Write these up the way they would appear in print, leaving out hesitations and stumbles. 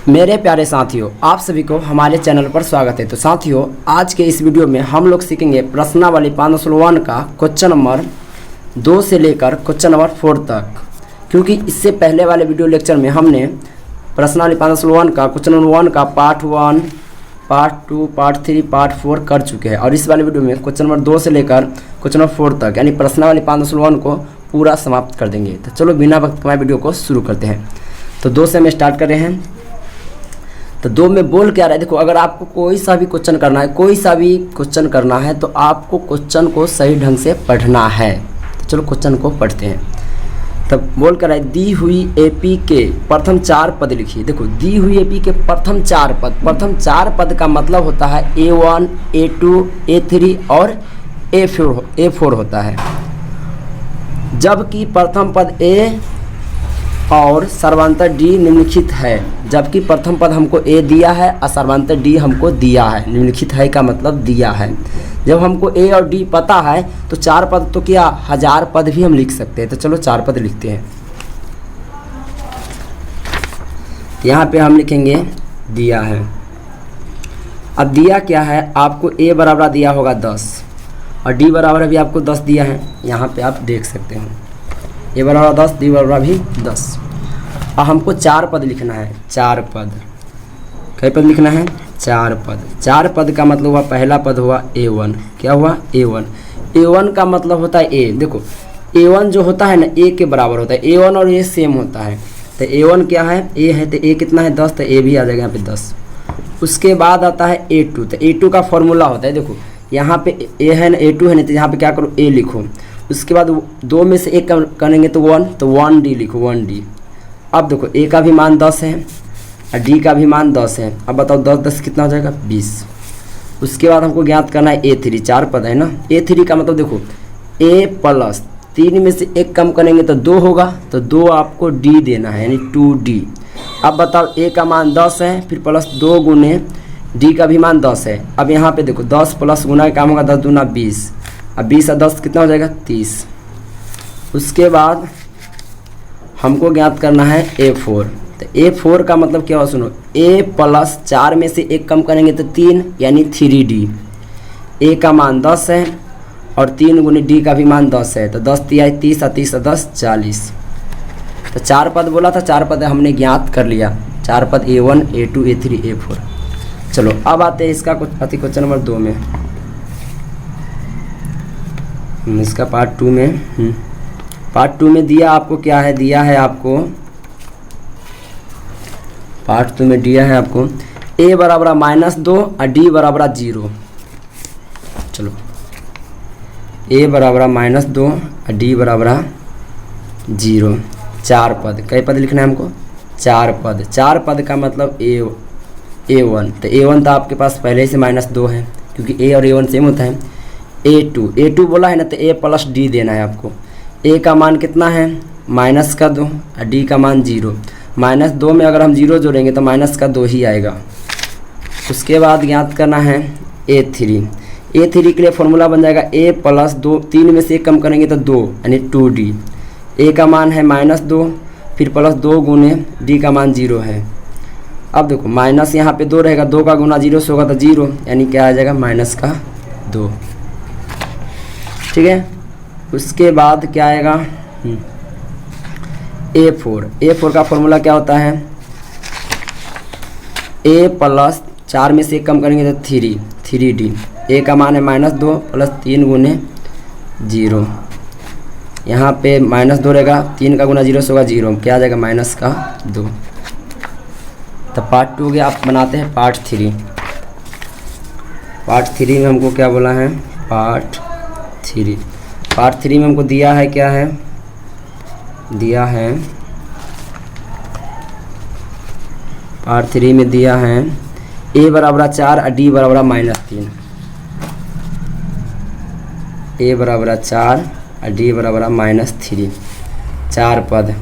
मेरे प्यारे साथियों, आप सभी को हमारे चैनल पर स्वागत है। तो साथियों, आज के इस वीडियो में हम लोग सीखेंगे प्रश्नावली 501 का क्वेश्चन नंबर 2 से लेकर क्वेश्चन नंबर 4 तक। क्योंकि इससे पहले वाले वीडियो लेक्चर में हमने प्रश्नावली 501 का क्वेश्चन नंबर 1 का पार्ट 1, पार्ट 2, पार्ट 3, पार्ट 4 कर चुके हैं। और इस वाले वीडियो में क्वेश्चन नंबर 2 से लेकर क्वेश्चन नंबर 4 तक यानी प्रश्नावली 501 को पूरा समाप्त कर देंगे। तो चलो बिना वक्त कमाए वीडियो को शुरू करते हैं। तो 2 से हम स्टार्ट कर रहे हैं। तो 2 में बोल क्या रहा है, देखो, अगर आपको कोई सा भी क्वेश्चन करना है तो आपको क्वेश्चन को सही ढंग से पढ़ना है। तो चलो क्वेश्चन को पढ़ते हैं। तब बोल कर रहा है, दी हुई एपी के प्रथम 4 पद लिखिए। देखो, दी हुई एपी के प्रथम 4 पद का मतलब होता है A1, A2, A3 और A4 होता है। जबकि प्रथम पद A और सर्वांतर D निम्नलिखित है। जबकि प्रथम पद हमको A दिया है और सर्वांतर D हमको दिया है। निम्नलिखित है का मतलब दिया है। जब हमको A और D पता है तो 4 पद तो क्या 1000 पद भी हम लिख सकते हैं। तो चलो 4 पद लिखते हैं। यहाँ पे हम लिखेंगे दिया है। अब दिया क्या है, आपको A बराबर दिया होगा 10 और D बराबर भी आपको 10 दिया है। यहाँ पे आप देख सकते हैं A बराबर 10, D बराबर भी 10। और हमको 4 पद लिखना है। 4 पद कई पद लिखना है? 4 पद। 4 पद का मतलब हुआ, पहला पद हुआ A1। क्या हुआ? A1। A1 का मतलब होता है A। देखो, A1 जो होता है ना, A के बराबर होता है। A1 और A सेम होता है। तो A1 क्या है? A है। तो A कितना है? 10। तो A भी आ जाएगा यहाँ पे 10। उसके बाद आता है A2। तो A2 का फॉर्मूला होता है, देखो यहाँ पे A है ना, A2 है ना, तो यहाँ पे क्या करो, A लिखो। उसके बाद 2 में से 1 करेंगे तो 1, तो 1D लिखो, 1D। अब देखो, A का भी मान 10 है और D का भी मान 10 है। अब बताओ 10 10 कितना हो जाएगा? 20। उसके बाद हमको ज्ञात करना है A3। 4 पद है ना। A3 का मतलब देखो, A प्लस 3 में से 1 कम करेंगे तो 2 होगा। तो 2 आपको D देना है, यानी 2D। अब बताओ, A का मान 10 है, फिर प्लस 2 गुने D का भी मान 10 है। अब यहाँ पे देखो, 10 प्लस गुना का काम होगा 10 दूना 20। अब 20 और 10 कितना हो जाएगा? 30। उसके बाद हमको ज्ञात करना है A4। तो A4 का मतलब क्या हुआ, सुनो, A प्लस 4 में से 1 कम करेंगे तो 3, यानी 3D। A का मान 10 है और 3 गुने D का भी मान 10 है। तो 10 तिया 30 और 30 और 10 40। तो 4 पद बोला था, 4 पद हमने ज्ञात कर लिया। 4 पद A1, A2, A3, A4। चलो अब आते हैं इसका क्वेश्चन नंबर 2 में। इसका पार्ट 2 में पार्ट 2 में दिया आपको क्या है, दिया है आपको पार्ट 2 में दिया है आपको A बराबर -2 और D बराबर 0। चलो, A बराबर -2 और D बराबर 0। 4 पद। कई पद लिखना है हमको? 4 पद। 4 पद का मतलब A1। तो A1 तो आपके पास पहले से -2 है, क्योंकि A और A1 सेम होता है। A2 बोला है ना, तो A प्लस D देना है आपको। A का मान कितना है? -2 और D का मान 0। -2 में अगर हम 0 जोड़ेंगे तो -2 ही आएगा। उसके बाद ज्ञात करना है A3। A3 के लिए फॉर्मूला बन जाएगा A प्लस 2, 3 में से 1 कम करेंगे तो 2, यानी 2D। A का मान है -2, फिर प्लस 2 गुने D का मान 0 है। अब देखो, माइनस यहाँ पे 2 रहेगा, 2 का गुना 0 से होगा तो 0, यानी क्या आ जाएगा? -2। ठीक है। उसके बाद क्या आएगा? A4 का फॉर्मूला क्या होता है? A प्लस 4 में से 1 कम करेंगे तो 3D। A का मान है -2 प्लस 3 गुने 0। यहाँ पे -2 रहेगा, 3 का गुना 0 से होगा 0, क्या आ जाएगा? -2। तो पार्ट 2 के आप बनाते हैं पार्ट 3। पार्ट 3 में हमको क्या बोला है? पार्ट 3 में हमको दिया है, क्या है? दिया है पार्ट 3 में दिया है A बराबर 4 और D बराबर -3। ए बराबर 4 और डी बराबर -3। 4 पद,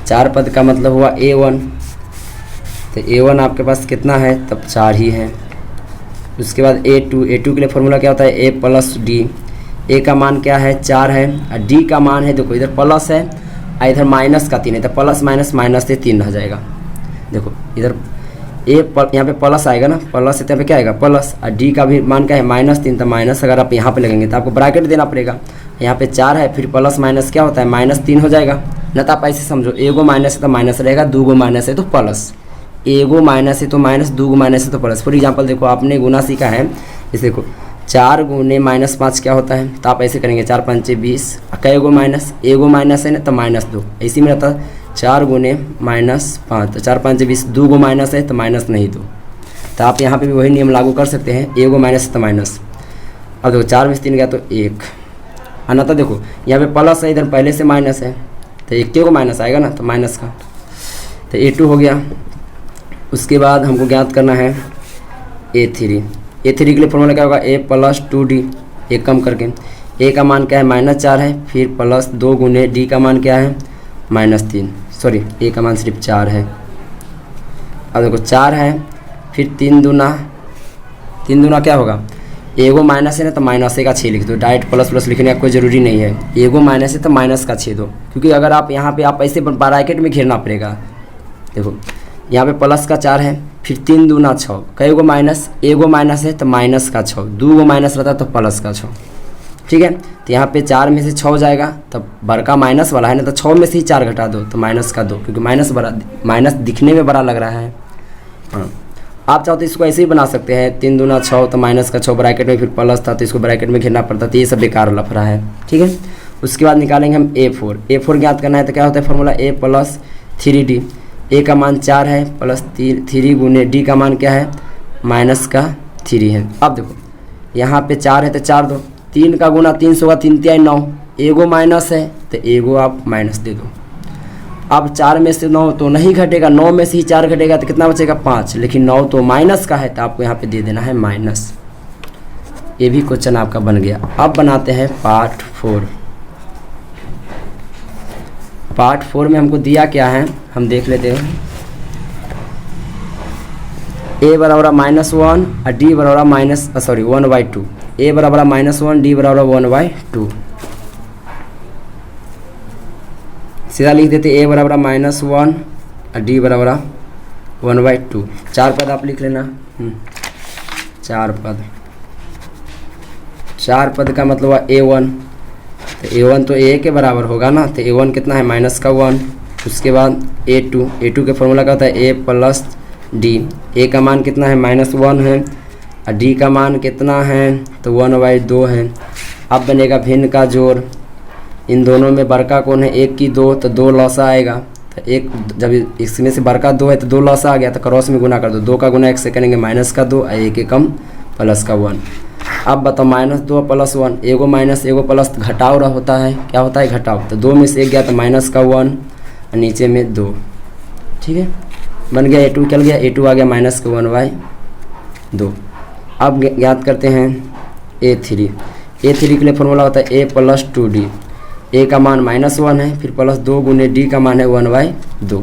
4 पद का मतलब हुआ A1। तो A1 आपके पास कितना है, तब 4 ही है। उसके बाद A2 के लिए फॉर्मूला क्या होता है, A प्लस डी। ए का मान क्या है, 4 है, और डी का मान है, देखो इधर प्लस है और इधर माइनस का 3 है, तो प्लस माइनस माइनस से 3 रह जाएगा। देखो इधर यहाँ पे प्लस आएगा ना, प्लस से यहाँ पे क्या आएगा प्लस, और डी का भी मान क्या है -3, तो माइनस अगर आप यहाँ पे लगेंगे तो आपको ब्रैकेट देना पड़ेगा। यहाँ पे 4 है, फिर प्लस माइनस क्या होता है -3 हो जाएगा ना। तो आप ऐसे समझो, एगो माइनस है तो माइनस रहेगा, दूगो माइनस है तो प्लस, एगो माइनस है तो माइनस, दूगो माइनस है तो प्लस। फॉर एग्जाम्पल देखो आपने गुना सीखा है, इसे देखो 4 गुने -5 क्या होता है, तो आप ऐसे करेंगे 4 5 20, कई गो माइनस, एगो माइनस है ना तो -2, इसी में रहता है 4 गुने -5, तो 4 5 20, दूगो माइनस है तो माइनस नहीं 2। तो आप यहाँ पे भी वही नियम लागू कर सकते हैं, एगो माइनस है तो माइनस। अब देखो 4 में से 3 गया तो 1, अन्यथा तो देखो यहाँ पे प्लस है, इधर पहले से माइनस है, तो 1 को माइनस आएगा ना, तो माइनस का, तो A2 हो गया। उसके बाद हमको ज्ञात करना है A3 के लिए फॉर्मूला क्या होगा, A प्लस 2D, एक कम करके A का मान क्या है -4 है, फिर प्लस 2 गुने D का मान क्या है -3, सॉरी A का मान सिर्फ 4 है। अब देखो 4 है, फिर 3 दूना क्या होगा, एगो माइनस है ना तो माइनस का 6 लिख दो, डायरेक्ट प्लस प्लस लिखने का कोई ज़रूरी नहीं है, एगो माइनस है तो माइनस का 6 दो, क्योंकि अगर आप यहाँ पे आप ऐसे ब्रैकेट में घेरना पड़ेगा। देखो यहाँ पे प्लस का 4 है, फिर 3 दूना 6, कई गो माइनस, एगो माइनस है तो माइनस का 6, दूगो माइनस रहता तो प्लस का 6, ठीक है। तो यहाँ पे 4 में से 6 हो जाएगा, तब बड़का माइनस वाला है ना, तो 6 में से ही 4 घटा दो तो माइनस का 2, क्योंकि माइनस दिखने में बड़ा लग रहा है। हाँ, आप चाहो तो इसको ऐसे ही बना सकते हैं, 3 दूना 6, तो माइनस का 6 ब्रैकेट में, फिर प्लस था तो इसको ब्रैकेट में घेरना पड़ता, तो ये सब बेकार लफड़ा है, ठीक है। उसके बाद निकालेंगे हम A4 ज्ञात करना है, तो क्या होता है formula, A plus 3D। A का मान 4 है, प्लस 3 गुने D का मान क्या है -3 है। अब देखो यहाँ पे 4 है तो 4 दो, 3 का गुना 3 से होगा, 3 3 9, एगो माइनस है तो एगो आप माइनस दे दो। अब 4 में से 9 तो नहीं घटेगा, 9 में से ही 4 घटेगा तो कितना बचेगा 5, लेकिन 9 तो माइनस का है, तो आपको यहाँ पे दे देना है माइनस। ये भी क्वेश्चन आपका बन गया। अब बनाते हैं पार्ट 4। पार्ट 4 में हमको दिया क्या है, हम देख लेते हैं। A बराबर -1 और D बराबर -1/2। A बराबर -1, D बराबर 1/2। सीधा लिख देते A बराबर -1 और D बराबर 1/2। 4 पद आप लिख लेना। 4 पद का मतलब हुआ A1, तो A1 तो A के बराबर होगा ना, तो A1 कितना है -1। उसके बाद A2 के फॉर्मूला का होता है A प्लस D। A का मान कितना है -1 है, और D का मान कितना है तो 1/2 है। अब बनेगा भिन्न का जोड़, इन दोनों में बड़का कौन है, 1 की 2, तो 2 लौसा आएगा, तो एक जब इसमें से बड़का 2 है तो 2 लौसा आ गया, तो क्रॉस में गुना कर दो, 2 का गुना 1 से करेंगे -2 और 1 एकम प्लस का 1। अब बताओ -2 प्लस 1, एगो माइनस एगो प्लस घटाव रहा होता है, क्या होता है घटाव, तो 2 में से 1 गया तो -1 और नीचे में 2, ठीक है। बन गया A2 चल गया, A2 आ गया -1/2। अब ज्ञात करते हैं A3 के लिए फॉर्मूला होता है A प्लस 2D। A का मान -1 है, फिर प्लस 2 गुने D का मान है 1/2,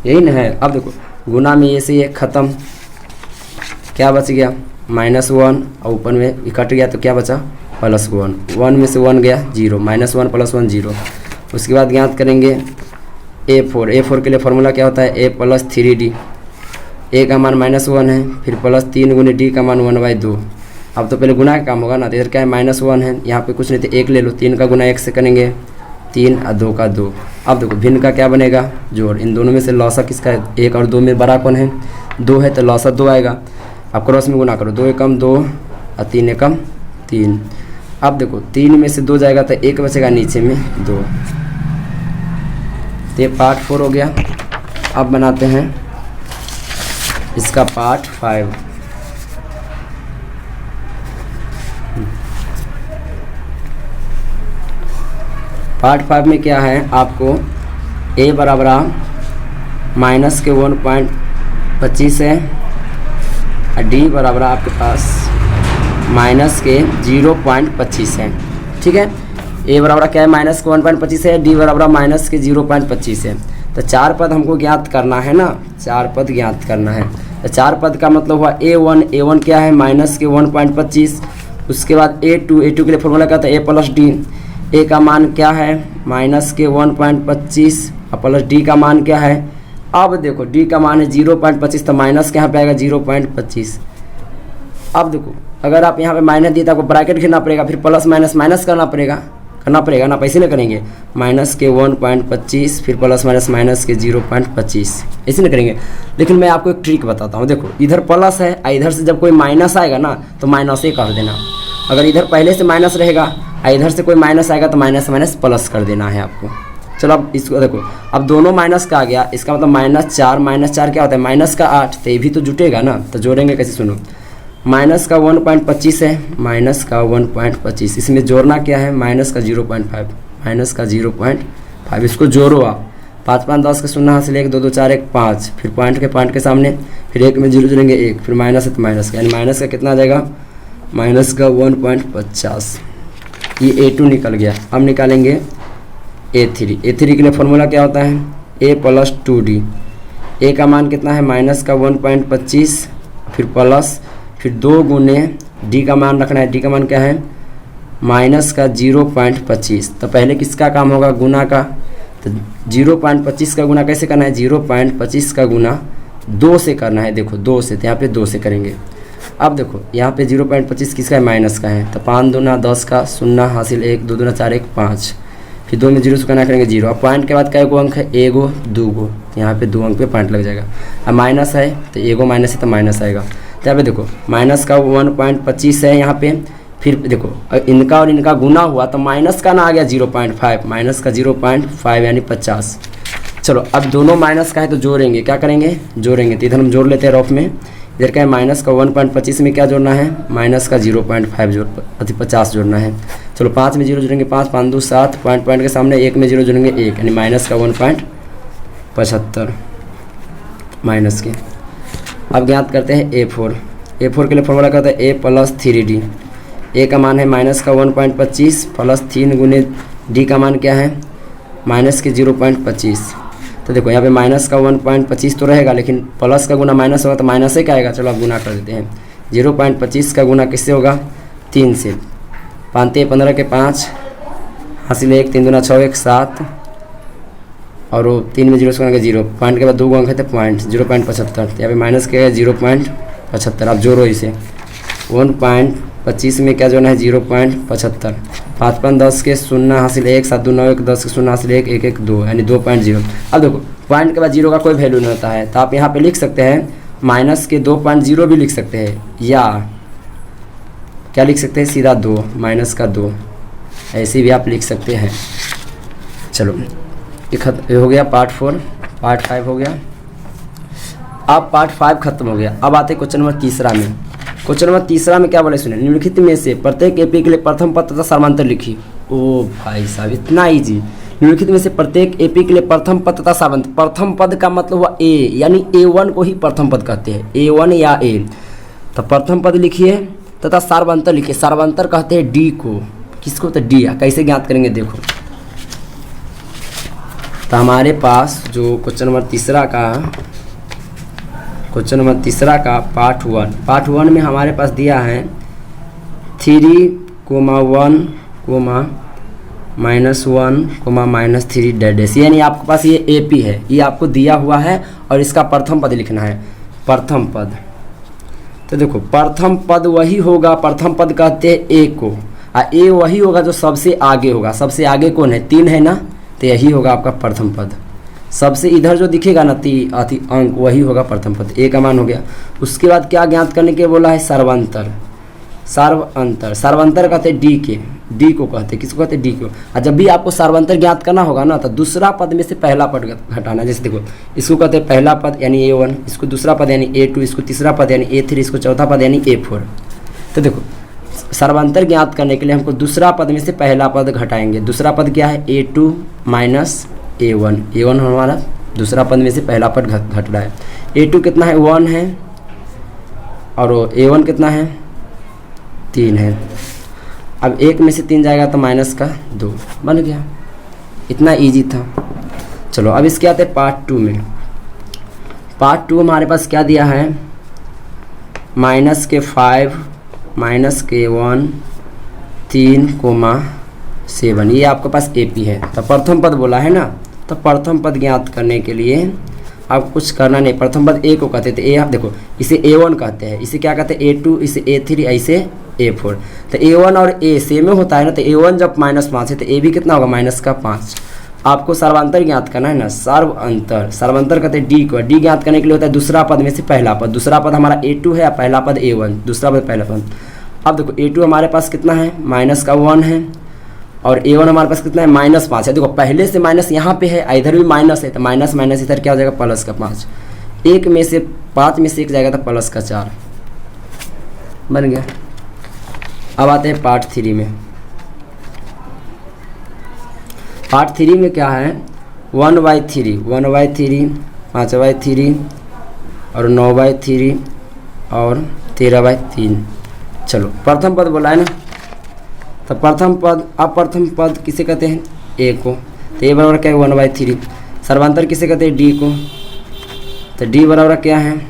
यही ना है। अब देखो गुना में ये से ये ख़त्म, क्या बच गया -1 और ऊपर में कट गया तो क्या बचा +1, 1 में से 1 गया 0, -1 + 1 0। उसके बाद ज्ञात करेंगे A4 के लिए फॉर्मूला क्या होता है A प्लस 3D। A का मान -1 है, फिर प्लस 3 गुने D का मान 1/2। अब तो पहले गुना का काम होगा ना, तो इधर क्या है -1 है, यहाँ पे कुछ नहीं तो 1 ले लो, 3 का गुना 1 से करेंगे 3 और 2 का 2। अब देखो भिन्न का क्या बनेगा जोड़, इन दोनों में से लौसा किसका है, 1 और 2 में बड़ा कौन है 2 है, तो लौसा 2 आएगा। अब क्रॉस में गुना करो, 2 एकम 2 और 3 एकम 3। अब देखो 3 में से 2 जाएगा तो 1 बचेगा नीचे में 2। तो ये पार्ट 4 हो गया। अब बनाते हैं इसका पार्ट 5। पार्ट 5 में क्या है, आपको A बराबर -1.25 है और D बराबर आपके पास माइनस के 0.25 है। ठीक है, ए बराबर क्या है, माइनस के 1.25 है, डी बराबर माइनस के 0.25 है। तो 4 पद हमको ज्ञात करना है ना, 4 पद ज्ञात करना है। तो 4 पद का मतलब हुआ A1 क्या है, माइनस के 1.25। उसके बाद A2 के लिए फॉर्मूला क्या था, ए प्लस डी। ए का मान क्या है, माइनस के 1.25 और प्लस डी का मान क्या है। अब देखो डी का मान है 0.25, तो माइनस के यहाँ पे आएगा 0.25। अब देखो अगर आप यहाँ पे माइनस दिए तो आपको ब्रैकेट घेरना पड़ेगा, फिर प्लस माइनस माइनस करना पड़ेगा ना, पैसे ना करेंगे। माइनस के 1.25 फिर प्लस माइनस माइनस के 0.25 ऐसे ना करेंगे। लेकिन मैं आपको एक ट्रिक बताता हूँ, देखो इधर प्लस है और इधर से जब कोई माइनस आएगा ना तो माइनस ही कर देना। अगर इधर पहले से माइनस रहेगा और इधर से कोई माइनस आएगा तो माइनस माइनस प्लस कर देना है आपको। चलो अब इसको देखो, अब दोनों माइनस का आ गया, इसका मतलब -4 क्या होता है, माइनस का 8, तो ये भी तो जुटेगा ना। तो जोड़ेंगे कैसे, सुनो, माइनस का 1.25 है, माइनस का 1.25, इसमें जोड़ना क्या है, माइनस का 0.5, माइनस का 0.5, इसको जोड़ो आप। 5 5 10 का 0 हासिल 1 2 2 4 1 5, फिर पॉइंट के सामने फिर 1 में 0 जोड़ेंगे 1, फिर माइनस है तो माइनस का, यानी माइनस का कितना आ जाएगा, माइनस का 1.50। ये A2 निकल गया। अब निकालेंगे A3 के लिए फॉर्मूला क्या होता है, A प्लस 2D। ए का मान कितना है, माइनस का 1.25 फिर प्लस फिर 2 गुने डी का मान रखना है, डी का मान क्या है, माइनस का 0.25। तो पहले किसका काम होगा, गुना का। तो 0.25 का गुना कैसे करना है, 0.25 का गुना 2 से करना है। देखो 2 से, तो यहाँ पे 2 से करेंगे। अब देखो यहाँ पे 0.25 किसका है, माइनस का है। तो 5 दूना 10 का 0 हासिल 1 2 दूना 4 1 5, फिर 2 में 0 से करना करेंगे 0। अब पॉइंट के बाद क्या अंक है, 1 2, यहाँ पे 2 अंक पे पॉइंट लग जाएगा। अब माइनस है तो 1 माइनस है तो माइनस आएगा। तो यहाँ पे देखो माइनस का 1.25 है यहाँ पे, फिर देखो इनका और इनका गुना हुआ तो माइनस का ना आ गया 0.5, माइनस का 0.5 यानी 50। चलो अब दोनों माइनस का है तो जोड़ेंगे, क्या करेंगे, जोड़ेंगे। तो इधर हम जोड़ लेते हैं रफ में, इधर क्या है, माइनस का 1.25 में क्या जोड़ना है, माइनस का 0.5 50 जोड़ना है। चलो 5 में 0 जोड़ेंगे 5 5 2 7, पॉइंट के सामने 1 में 0 जोड़ेंगे 1, यानी माइनस का 1.75 माइनस के। अब ज्ञात करते हैं A4 के लिए फॉर्मूला क्या होता है, A प्लस 3D। ए का मान है माइनस का 1.25 प्लस 3 गुने डी का मान क्या है, माइनस के 0.25। तो देखो यहाँ पे माइनस का 1.25 तो रहेगा, लेकिन प्लस का गुना माइनस होगा तो माइनस से क्या आएगा। चलो अब गुना कर देते हैं। 0.25 का गुना किससे होगा, 3 से। 5 15 के 5 हासिल 1 3 दूना 6 1 7, और वो 3 में 0 से करेंगे 0, पॉइंट के बाद 2 अंक है तो पॉइंट 0.75। यहाँ पे माइनस क्या है 0.75। आप जोड़ो इसे, 1.25 में क्या जोड़ना है 0.75। 5 5 10 के 0 हासिल 1 7 2 9 1 10 के 0 हासिल 1 1 1 2, यानी 2.0। अब देखो पॉइंट के बाद 0 का कोई वैल्यू नहीं होता है, तो आप यहाँ पे लिख सकते हैं माइनस के 2.0 भी लिख सकते हैं, या क्या लिख सकते हैं, सीधा 2 माइनस का 2, ऐसे भी आप लिख सकते हैं। चलो ये हो गया पार्ट 4। पार्ट 5 हो गया। अब पार्ट 5 खत्म हो गया। अब आते हैं क्वेश्चन नंबर 3 में। क्वेश्चन नंबर 3 में क्या बोले, सुने, निम्नलिखित में से प्रत्येक एपी के लिए प्रथम पद तथा सामांतर लिखी। ओ भाई साहब इतना ईजी। निम्नलिखित में से प्रत्येक एपी के लिए प्रथम पद तथा सामांतर। प्रथम पद का मतलब हुआ ए, यानी A1 को ही प्रथम पद कहते हैं, A1 या A। तो प्रथम पद लिखिए तथा सार्वंतर लिखिए। सार्वंतर कहते हैं डी को, किसको, तो डी। कैसे ज्ञात करेंगे, देखो तो हमारे पास जो क्वेश्चन नंबर 3 का पार्ट 1 में हमारे पास दिया है 3,1, -1, -3 यानी आपके पास ये एपी है, ये आपको दिया हुआ है और इसका प्रथम पद लिखना है। प्रथम पद, तो देखो प्रथम पद वही होगा, प्रथम पद कहते हैं ए को, और ए वही होगा जो सबसे आगे होगा। सबसे आगे कौन है, 3 है ना, तो यही होगा आपका प्रथम पद। सबसे इधर जो दिखेगा ना अंक, वही होगा प्रथम पद। ए का मान हो गया। उसके बाद क्या ज्ञात करने के बोला है, सर्वांतर। सर्वांतर कहते हैं डी को कहते हैं, किसको कहते हैं, डी को। और जब भी आपको सर्वांतर ज्ञात करना होगा ना, तो दूसरा पद में से पहला पद घटाना। जैसे देखो इसको कहते हैं पहला पद यानी A1, इसको दूसरा पद यानी A2, इसको तीसरा पद यानी A3, इसको चौथा पद यानी A4। तो देखो सर्वांतर ज्ञात करने के लिए हमको दूसरा पद में से पहला पद घटाएंगे। दूसरा पद क्या है, A2 माइनस A1। A1 हमारा दूसरा पद में से पहला पद घट रहा है। A2 कितना है, 1 है, और A1 कितना है, 3 है। अब 1 में से 3 जाएगा तो माइनस का 2 बन गया। इतना इजी था। चलो अब इसके आते हैं पार्ट 2 में। पार्ट 2 हमारे पास क्या दिया है, -5 -1 3,7 ये आपके पास AP है। तो प्रथम पद बोला है ना, तो प्रथम पद ज्ञात करने के लिए आप कुछ करना नहीं। प्रथम पद A को कहते थे, A आप देखो इसे A1 कहते हैं, इसे क्या कहते हैं A2, इसे A3, ऐसे A4। तो A1 और A सेम होता है ना, तो A1 जब -5 है तो A भी कितना होगा -5। आपको सर्वांतर ज्ञात करना है ना, सर्वांतर कहते हैं D को। D ज्ञात करने के लिए होता है दूसरा पद में से पहला पद। दूसरा पद हमारा A2 है, पहला पद A1, दूसरा पद पहला पद। अब देखो A2 हमारे पास कितना है, -1 है, और A1 हमारे पास कितना है, -5 है। देखो पहले से माइनस यहाँ पे है, इधर भी माइनस है, तो माइनस माइनस इधर क्या हो जाएगा, +5। 1 में से 5 में से 1 जाएगा तो +4 बन गया। अब आते हैं पार्ट 3 में। पार्ट 3 में क्या है, 1/3 5/3 और 9/3 और 13/3। चलो प्रथम पद बोला है ना, तो प्रथम पद, अब प्रथम पद किसे कहते हैं, A को। तो A बराबर क्या है, 1/3। सर्वांतर किसे कहते हैं, D को। तो D बराबर क्या है,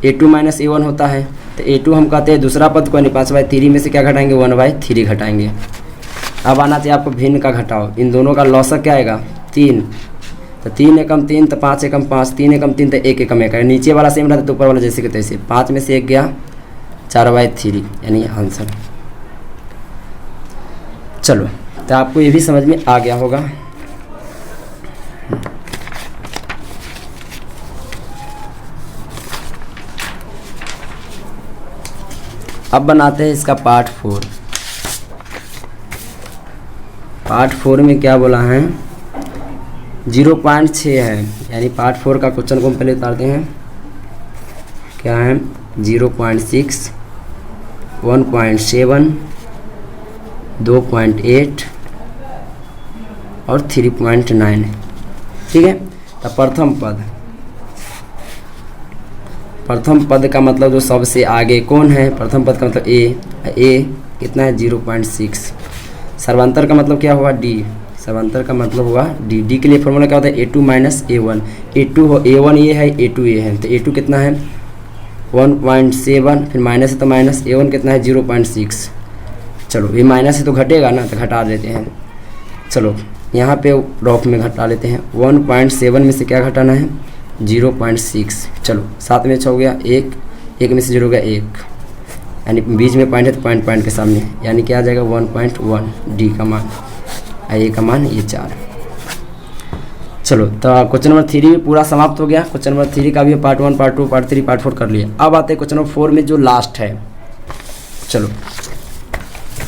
A2 - A1 होता है। तो A2 हम कहते हैं दूसरा पद को, यानी 5/3 में से क्या घटाएंगे, 1/3 घटाएंगे। अब आना चाहिए आपको भिन्न का घटाओ। इन दोनों का लौसक क्या आएगा, 3। तो 3 एकम 3, तो 5 एकम 5, 3 एकम 3, तो 1 एकम 1 है। नीचे वाला सेम रहता है तो ऊपर वाला जैसे कि तैसे। 5 में से 1 गया, 4/3 यानी आंसर। चलो तो आपको ये भी समझ में आ गया होगा। अब बनाते हैं इसका पार्ट 4। पार्ट 4 में क्या बोला है, 0.6 है, यानी पार्ट 4 का क्वेश्चन को हम पहले उतारते हैं। क्या है, 0.6 1.7 2.8 और 3.9। ठीक है। तो प्रथम पद का मतलब जो सबसे आगे कौन है, प्रथम पद का मतलब A कितना है, 0.6। सर्वांतर का मतलब क्या हुआ, D। सर्वांतर का मतलब हुआ D के लिए फॉर्मूला क्या होता है, A2 - A1। A1 ये है, A2 ये है, तो A2 कितना है 1.7, फिर माइनस है तो माइनस, A1 कितना है 0.6। चलो ये माइनस है तो घटेगा ना, तो घटा देते हैं। चलो यहाँ पे रॉफ में घटा लेते हैं। 1.7 में से क्या घटाना है, 0.6। चलो 7 में 6 हो गया, 1 में से 0 हो गया 1, यानी बीच में पॉइंट है तो पॉइंट के सामने, यानी क्या आ जाएगा 1.1 D का मान, A का मान ये 4। चलो तो क्वेश्चन नंबर 3 भी पूरा समाप्त हो गया। क्वेश्चन नंबर 3 का भी पार्ट 1 पार्ट 2 पार्ट 3 पार्ट 4 कर लिया। अब आते हैं क्वेश्चन नंबर 4 में जो लास्ट है। चलो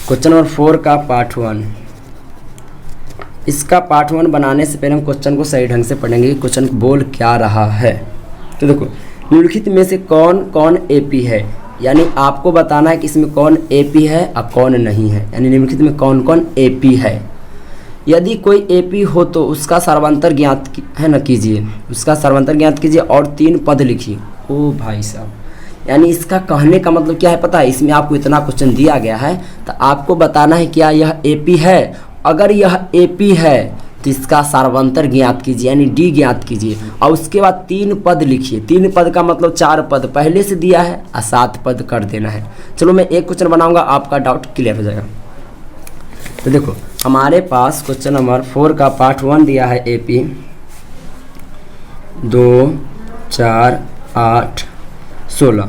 क्वेश्चन नंबर 4 का पार्ट 1। इसका पार्ट 1 बनाने से पहले हम क्वेश्चन को सही ढंग से पढ़ेंगे कि क्वेश्चन बोल क्या रहा है। तो देखो, निम्नलिखित में से कौन कौन AP है, यानी आपको बताना है कि इसमें कौन AP है और कौन नहीं है, यानी निम्नलिखित में कौन कौन AP है। यदि कोई AP हो तो उसका सर्वांतर ज्ञात है ना कीजिए, उसका सर्वांतर ज्ञात कीजिए और 3 पद लिखिए। ओ भाई साहब, यानी इसका कहने का मतलब क्या है पता है, इसमें आपको इतना क्वेश्चन दिया गया है तो आपको बताना है क्या यह AP है। अगर यह AP है तो इसका सर्वांतर ज्ञात कीजिए, यानी D ज्ञात कीजिए, और उसके बाद 3 पद लिखिए। 3 पद का मतलब 4 पद पहले से दिया है और 7 पद कर देना है। चलो मैं एक क्वेश्चन बनाऊंगा, आपका डाउट क्लियर हो जाएगा। तो देखो हमारे पास क्वेश्चन नंबर 4 का पार्ट 1 दिया है AP 2 4 8 16।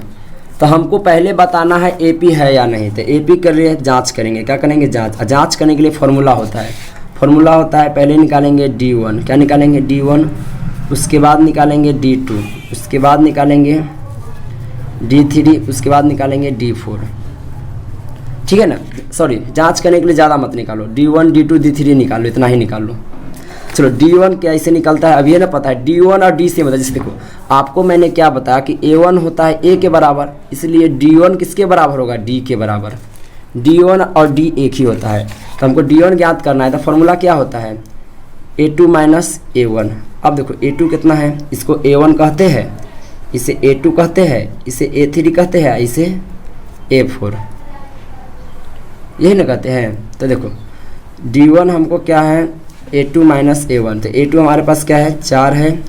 तो हमको पहले बताना है AP है या नहीं। तो AP के लिए जांच करेंगे, क्या करेंगे, जांच करने के लिए फॉर्मूला होता है, पहले निकालेंगे D1, क्या निकालेंगे D1, उसके बाद निकालेंगे D2, उसके बाद निकालेंगे D3, उसके बाद निकालेंगे D4। ठीक है ना, सॉरी जांच करने के लिए ज़्यादा मत निकालो, D1 D2 D3 निकालो, इतना ही निकाल लो। चलो D1 कैसे निकलता है अभी है ना पता है, D1 और D से मतलब जैसे देखो आपको मैंने क्या बताया कि A1 होता है A के बराबर, इसलिए D1 किसके बराबर होगा, D के बराबर। D1 और D एक ही होता है, तो हमको D1 ज्ञात करना है। तो फॉर्मूला क्या होता है, A2 - A1। अब देखो A2 कितना है, इसको A1 कहते हैं, इसे A2 कहते हैं, इसे A3 कहते हैं, इसे A4। यही ना कहते हैं। तो देखो D1 हमको क्या है A2 माइनस A1, तो A2 हमारे पास क्या है 4 है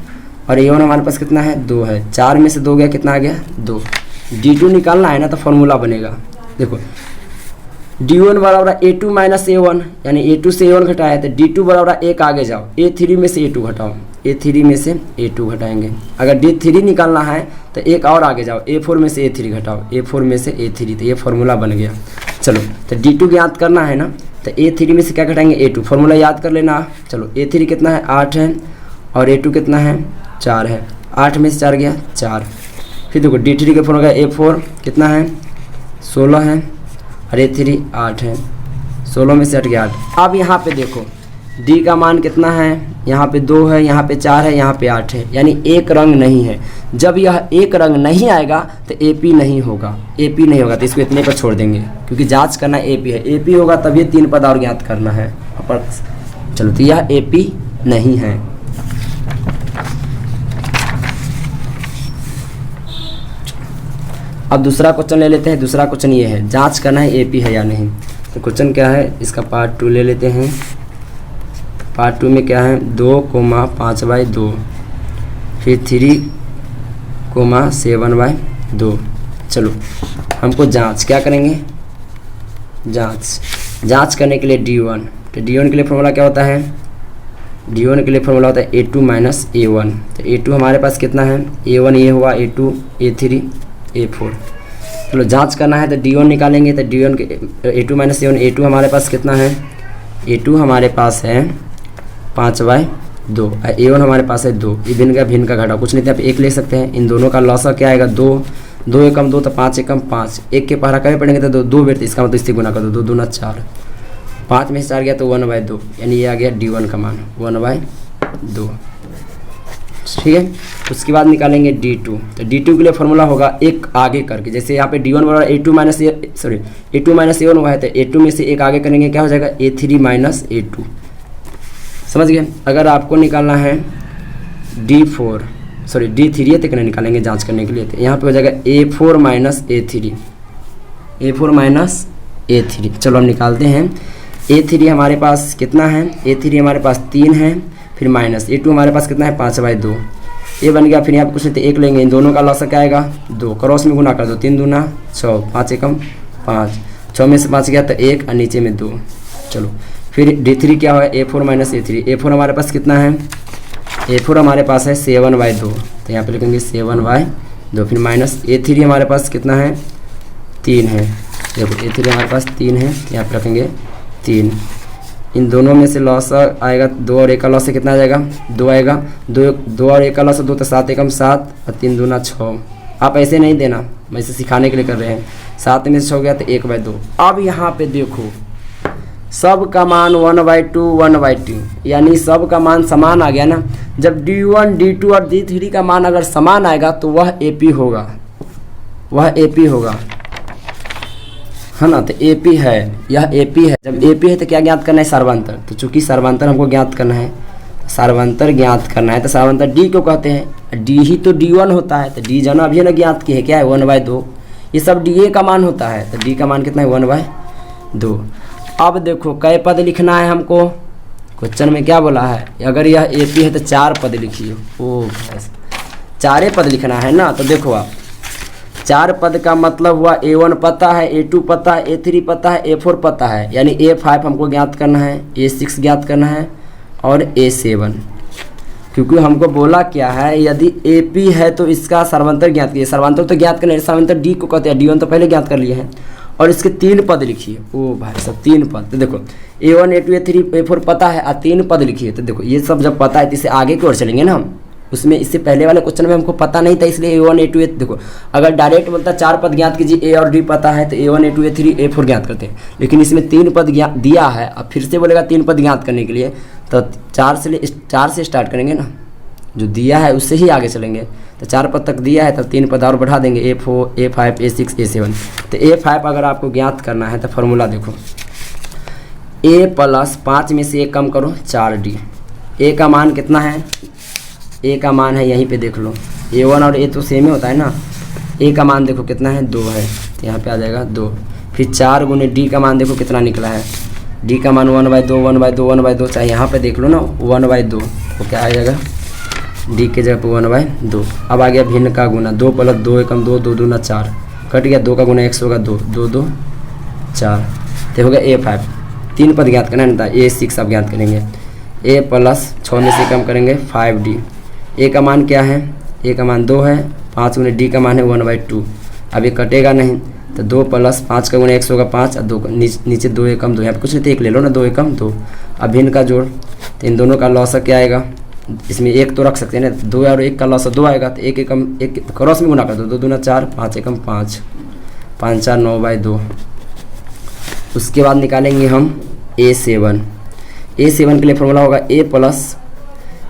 और A1 हमारे पास कितना है 2 है। 4 में से 2 गया, कितना आ गया 2। D2 निकालना है ना तो फॉर्मूला बनेगा। देखो D1 बराबर A2 माइनस A1, यानी A2 से A1 घटाया तो D2 बराबर 1 आगे जाओ, A3 में से A2 घटाओ, A3 में से A2 घटाएंगे। अगर D3 निकालना है तो एक और आगे जाओ, A4 में से A3 घटाओ, A4 में से A3, तो ये फॉर्मूला बन गया। चलो तो D2 ज्ञात करना है ना, तो A3 में से क्या घटाएंगे A2, फॉर्मूला याद कर लेना। चलो A3 कितना है 8 है और A2 कितना है 4 है, 8 में से 4 गया 4। फिर देखो D3 का फॉर्मूला A4 कितना है 16 है और A3 8 है, 16 में से 8 गया 8। अब यहाँ पे देखो D का मान कितना है, यहाँ पे 2 है, यहाँ पे 4 है, यहाँ पे 8 है, यानी एक रंग नहीं है। जब यह एक रंग नहीं आएगा तो AP नहीं होगा, AP नहीं होगा तो इसको इतने पर छोड़ देंगे, क्योंकि जांच करना AP है। AP होगा तब ये 3 पद और ज्ञात करना है। चलो तो यह AP नहीं है। अब दूसरा क्वेश्चन ले लेते हैं। दूसरा क्वेश्चन ये है, जांच करना है AP है या नहीं। तो क्वेश्चन क्या है, इसका पार्ट 2 ले लेते हैं। पार्ट 2 में क्या है 2,5/2, फिर 3,7/2। चलो हमको जांच क्या करेंगे, जांच करने के लिए D1, तो D1 के लिए फॉर्मूला क्या होता है, D1 के लिए फॉर्मूला होता है A2 माइनस A1। तो A2 हमारे पास कितना है A1, ये हुआ A2, A3, A4। चलो जांच करना है तो D1 निकालेंगे, तो D1 के A2 माइनस A1, A2 हमारे पास कितना है, A2 हमारे पास है 5/2 और A1 हमारे पास है 2। ये भिन्न का घटा कुछ नहीं था, आप 1 ले सकते हैं। इन दोनों का लॉसा क्या आएगा 2, 2 एकम 2 तो 5 एकम 5, 1 के पहरा कभी पढ़ेंगे तो 2 बेर, इसका मतलब इससे गुना कर दो, 2 दूना 4, 5 में से 4 गया तो 1/2, यानी ये आ गया D1 का मान 1/2। ठीक है, उसके बाद निकालेंगे D2। तो D2 के लिए फॉर्मूला होगा एक आगे करके, जैसे यहाँ पे D1 बराबर A2 माइनस A1 हुआ है, तो A2 में से एक आगे करेंगे, क्या हो जाएगा A3 माइनस A2। समझ गए। अगर आपको निकालना है D3 तक निकालेंगे जांच करने के लिए, तो यहाँ पे हो जाएगा A4 माइनस A3। चलो हम निकालते हैं। A3 हमारे पास कितना है, A3 हमारे पास 3 है, फिर माइनस A2 हमारे पास कितना है 5/2, ये बन गया। फिर यहाँ पे कुछ नहीं तो 1 लेंगे, इन दोनों का लॉस क्या आएगा 2, क्रॉस में गुना कर दो, 3 दूना 6, 5 एकम 5, 6 में से 5 गया तो 1 और नीचे में 2। चलो फिर D3 क्या है A4 माइनस A3। A4 हमारे पास कितना है, A4 हमारे पास है 7/2, तो यहाँ पे लिखेंगे 7/2। फिर माइनस A3 हमारे पास कितना है 3 है, देखो A3 हमारे पास 3 है, यहाँ पे रखेंगे 3। इन दोनों में से लॉस आएगा 2 और 1 का लॉस से कितना आ जाएगा 2 आएगा, 2 और 1 का लॉस 2 तो 7 एकम 7 और 3 दूना 6। आप ऐसे नहीं देना, मैं इसे सिखाने के लिए कर रहे हैं। 7 में से 6 गया तो 1/2। अब यहाँ पे देखो सब का मान 1/2, यानी सब का मान समान आ गया ना। जब D1, D2 और D3 का मान अगर समान आएगा तो वह AP होगा, है ना। तो AP है, यह AP है। जब AP है तो क्या ज्ञात करना है सर्वांतर, तो चूंकि सर्वांतर हमको ज्ञात करना है, सर्वांतर ज्ञात करना है, तो सर्वांतर D क्यों कहते हैं, D ही तो D1 होता है, तो D जाना अभी ना ज्ञात की है, क्या है 1/2। ये सब DA का मान होता है, तो D का मान कितना है 1/2। अब देखो कै पद लिखना है हमको, क्वेश्चन में क्या बोला है, अगर यह AP है तो 4 पद लिखिए। ओ 4 पद लिखना है ना। तो देखो आप 4 पद का मतलब हुआ A1 पता है, A2 पता है, A3 पता है, A4 पता है, यानी A5 हमको ज्ञात करना है, A6 ज्ञात करना है और A7। क्योंकि हमको बोला क्या है, यदि AP है तो इसका सर्वांतर ज्ञात कीजिए। सर्वांतर तो ज्ञात करना है, सर्वांतर D को कहते हैं, D1 तो पहले ज्ञात कर लिए हैं। और इसके 3 पद लिखिए। ओ भाई साहब 3 पद, तो देखो A1, A2, A3, A4 पता है और 3 पद लिखिए। तो देखो ये सब जब पता है तो इससे आगे की ओर चलेंगे ना हम। उसमें इससे पहले वाले क्वेश्चन में हमको पता नहीं था, इसलिए A1, A2, देखो अगर डायरेक्ट बोलता 4 पद ज्ञात कीजिए, A और D पता है तो A1, A2, A3, A4 ज्ञात करते हैं। लेकिन इसमें 3 पद दिया है, अब फिर से बोलेगा 3 पद ज्ञात करने के लिए, तो 4 से स्टार्ट करेंगे ना, जो दिया है उससे ही आगे चलेंगे। तो 4 पद तक दिया है तो 3 पद और बढ़ा देंगे, A4, A5, A6, A7। तो A5 अगर आपको ज्ञात करना है तो फॉर्मूला देखो, A प्लस 5 में से 1 कम करो 4D। A का मान कितना है, A का मान है यहीं पे देख लो, A1 और A तो सेम ही होता है ना। A का मान देखो कितना है 2 है, तो यहाँ पे आ जाएगा 2। फिर 4 गुने डी का मान देखो कितना निकला है, डी का मान 1/2 1/2 1/2, चाहे यहाँ पे देख लो ना 1/2, तो क्या आ जाएगा डी के जगह पे 1/2। अब आ गया भिन्न का गुना, 2 + 2 = 2, 2 दूना 4, कट गया, 2 का गुना x होगा 2, 2 2 4, तो हो गया A5। 3 पद ज्ञात करना है ना, A6 आप ज्ञात करेंगे, A प्लस 6 में से कम करेंगे 5D। A का मान क्या है, A का मान 2 है, 5 गुने D का मान है 1/2। अब ये कटेगा नहीं, तो 2 + 5 का गुना x होगा 5, और 2 नीचे 2 एकम 2, यहाँ पे कुछ नहीं तो 1 ले लो ना, 2 एकम 2। अब भिन्न का जोड़, तो इन दोनों का लॉस क्या आएगा, इसमें 1 तो रख सकते हैं ना, 2 और 1 का लॉस 2 आएगा, तो 1 एकम 1 क्रॉस में गुना कर दो, 2 दूना 4, 5 एकम 5, 5 4 9/2। उसके बाद निकालेंगे हम A7। A7 के लिए फॉर्मूला होगा A प्लस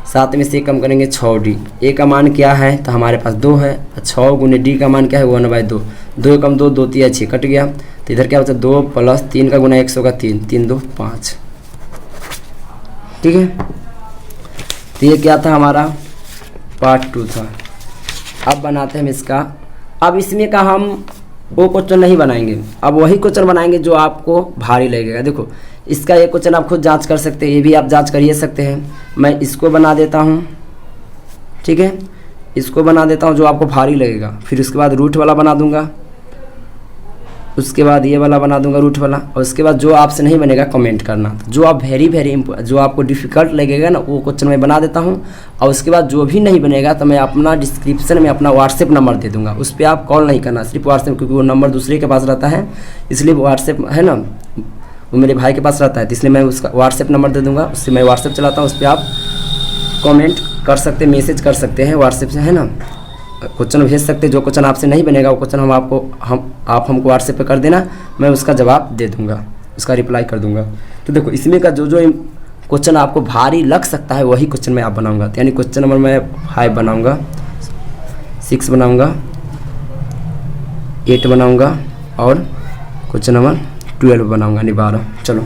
7 में से कम करेंगे 6D। A का मान क्या है, तो हमारे पास 2 है, 6 गुने D का मान क्या है 1/2, 2 एकम 2, 2 3 6, कट गया, तो इधर क्या बचा 2 + 3 का गुना x होगा 3, 3 2 5। ठीक है, तो ये क्या था हमारा पार्ट 2 था। अब बनाते हैं हम इसका, अब इसमें का हम वो क्वेश्चन नहीं बनाएंगे, अब वही क्वेश्चन बनाएंगे जो आपको भारी लगेगा। देखो इसका ये क्वेश्चन आप खुद जांच कर सकते हैं, ये भी आप जांच कर ही सकते हैं। मैं इसको बना देता हूँ, ठीक है, इसको बना देता हूँ जो आपको भारी लगेगा, फिर उसके बाद रूट वाला बना दूंगा, उसके बाद ये वाला बना दूंगा रूट वाला, और उसके बाद जो आपसे नहीं बनेगा कमेंट करना, जो आप जो आपको डिफ़िकल्ट लगेगा ना वो क्वेश्चन मैं बना देता हूँ। और उसके बाद जो भी नहीं बनेगा तो मैं अपना डिस्क्रिप्शन में अपना व्हाट्सएप नंबर दे दूंगा, उस पर आप कॉल नहीं करना, सिर्फ व्हाट्सएप, क्योंकि वो नंबर दूसरे के पास रहता है, इसलिए व्हाट्सएप है ना वो मेरे भाई के पास रहता है, तो इसलिए मैं उसका व्हाट्सएप नंबर दे दूँगा, उससे मैं व्हाट्सएप चलाता हूँ, उस पर आप कॉमेंट कर सकते, मैसेज कर सकते हैं व्हाट्सएप से, है ना, क्वेश्चन भेज सकते हैं। जो क्वेश्चन आपसे नहीं बनेगा वो क्वेश्चन आप हमको व्हाट्सएप पे कर देना, मैं उसका जवाब दे दूंगा, उसका रिप्लाई कर दूंगा। तो देखो इसमें का जो क्वेश्चन आपको भारी लग सकता है वही क्वेश्चन मैं आप बनाऊंगा, यानी क्वेश्चन नंबर मैं 5 बनाऊंगा, 6 बनाऊंगा, 8 बनाऊंगा, और क्वेश्चन नंबर 12 बनाऊंगा, नहीं 12। चलो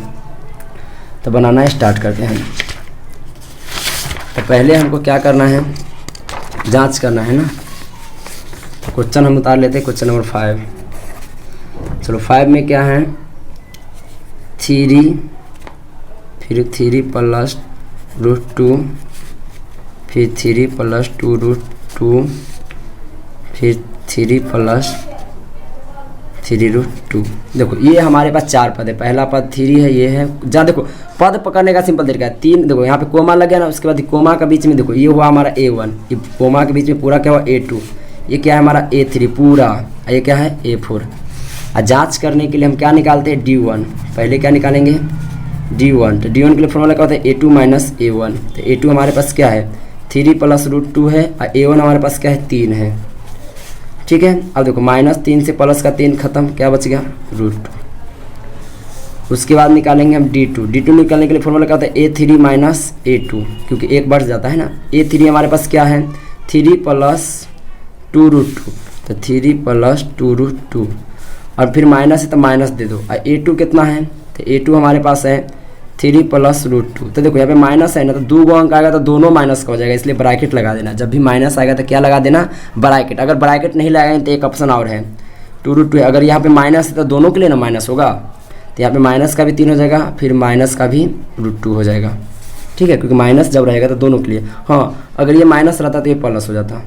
तो बनाना स्टार्ट करते हैं। तो पहले हमको क्या करना है, जांच करना है ना। क्वेश्चन हम उतार लेते हैं, क्वेश्चन नंबर 5। चलो 5 में क्या है, 3, फिर 3 + √2, फिर 3 + 2√2, फिर 3 + 3√2। देखो ये हमारे पास 4 पद है, पहला पद 3 है, ये है, जहाँ देखो पद पकड़ने का सिंपल तरीका है, 3 देखो यहाँ पे कोमा लग गया ना, उसके बाद कोमा के बीच में देखो ये हुआ हमारा A1, ये कोमा के बीच में पूरा क्या हुआ A2, ये क्या है हमारा A3 पूरा, ये क्या है A4। और जांच करने के लिए हम क्या निकालते हैं D1, पहले क्या निकालेंगे D1, तो D1 के लिए फॉर्मूला क्या होता है A2 - A1, तो A2 हमारे पास क्या है 3 + √2 है, और A1 हमारे पास क्या है 3 है, ठीक है। अब देखो -3 से प्लस का 3 खत्म, क्या बच गया √2। उसके बाद निकालेंगे हम D2, D2 निकालने के लिए फॉर्मूला क्या होता है A3 - A2, क्योंकि एक बढ़ जाता है ना। A3 हमारे पास क्या है 3 + 2√2, तो 3 + 2√2, और फिर माइनस है तो माइनस दे दो, और A2 कितना है, तो A2 हमारे पास है 3 + √2। तो देखो यहाँ पे माइनस है ना, तो 2 अंक आएगा तो दोनों माइनस का हो जाएगा, इसलिए ब्रैकेट लगा देना। जब भी माइनस आएगा तो क्या लगा देना, ब्रैकेट। अगर ब्रैकेट नहीं लगाएंगे तो एक ऑप्शन और है 2√2 है, अगर यहाँ पे माइनस है तो दोनों के लिए ना माइनस होगा, तो यहाँ पे माइनस का भी 3 हो जाएगा, फिर माइनस का भी √2 हो जाएगा, ठीक है, क्योंकि माइनस जब रहेगा तो दोनों के लिए। हाँ अगर ये माइनस रहता तो ये प्लस हो जाता,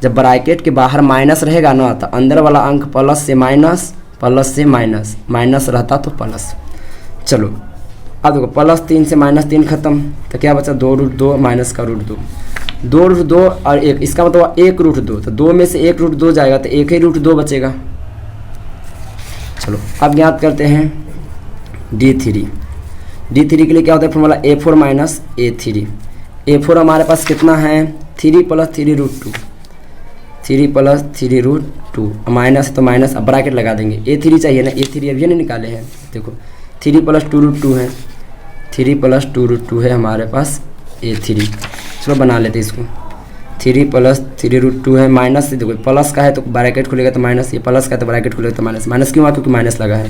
जब ब्रैकेट के बाहर माइनस रहेगा ना तो अंदर वाला अंक प्लस से माइनस, प्लस से माइनस, माइनस रहता तो प्लस। चलो अब देखो +3 से -3 खत्म, तो क्या बचा 2√2 माइनस का √2, 2√2 और 1, इसका मतलब 1√2, तो 2 में से 1√2 जाएगा तो 1 ही √2 बचेगा। चलो अब ज्ञात करते हैं D3। D3 के लिए क्या होता है फॉर्मूला A4 - A3। A4 हमारे पास कितना है 3 + 3√2, 3 + 3√2, माइनस है तो माइनस, अब ब्रैकेट लगा देंगे। A3 चाहिए ना, A3 अभी नहीं निकाले हैं, देखो 3 + 2√2 है, 3 + 2√2 है हमारे पास A3। चलो बना लेते इसको, 3 + 3√2 है, माइनस से देखो प्लस का है तो ब्रैकेट खुलेगा तो माइनस, ये प्लस का है तो ब्रैकेट खुलेगा तो माइनस, माइनस क्यों हुआ क्योंकि माइनस लगा है।